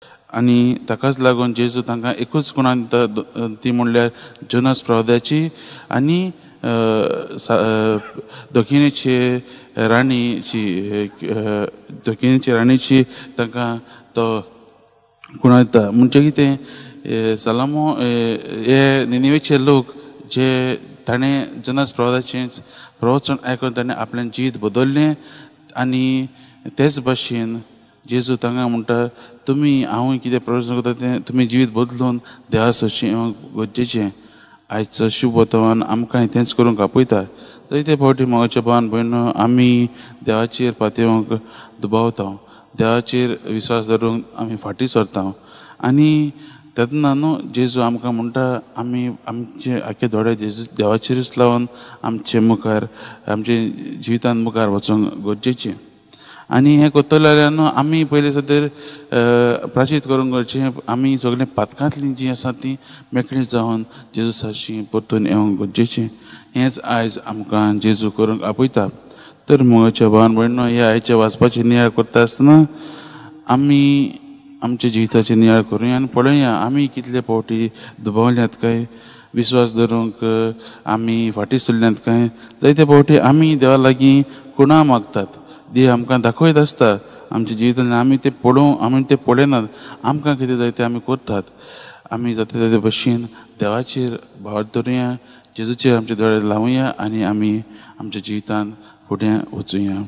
आनी ताकाच लागून जेजू तांकां एकूच कोणान ती म्हणल्यार जोनास प्रवाद्याची आनी दोखिनेची राणीची तांकां तो कोणा दिता म्हणजे कितें सलामो हे निनिवेचे लोक जे ताणें जोनास प्रवादाचेंच प्रवचन आयकून ताणें आपलें जीत बदल्लें आनी तेच भाशेन जेजू तांकां म्हणटा तुमी हांव कितें प्रवचन करता तें तुमी जिवीत बदलून देवा सोशी गरजेचें आयचो शुभ वर्तमान आमकां तेंच करूंक आपयता जायते फावटी मोगाच्या भावान भयणो आमी देवाचेर पातयेवंक दुबावता देवाचेर विश्वास दवरूंक आमी फाटीं सरता आनी तेन्ना न्हू जेजू आमकां म्हणटा आमी आमचे आख्खे दोळे देवाचेरूच लावन आमचे मुखार आमचे जिवितांत मुखार वचूंक गरजेचें आनी हें करतले जाल्यार न्हू आमी पयलीं सद्दर प्राशीत करूंक गरजेचें आमी सगळीं पातकांतलीं जीं आसा तीं मेकळीं जावन जेजू सारशीं परतून येवंक गरजेचें हेंच आयज आमकां जेजू करूंक आपयता तर मोगाच्या भावान भयणो हे आयचे वाचपाचें नियाळ करता आसतना आमी आमच्या जिविताचें नियाळ करुया आनी पळोवया आमी कितले फावटी दुबावल्यात काय विश्वास दवरूंक आमी फाटीं सरल्यांत काय जायते फावटी आमी देवा लागीं खुणां मागतात देव आमकां दाखयत आसता आमच्या जिवितांत आमी तें पळयनात आमकां कितें जाय तें आमी करतात आमी जाता ते भशेन देवाचेर भार दवरुया जेजूचेर आमचे दोळे लावया आनी आमी आमच्या जिवितांत फुडें वचुया.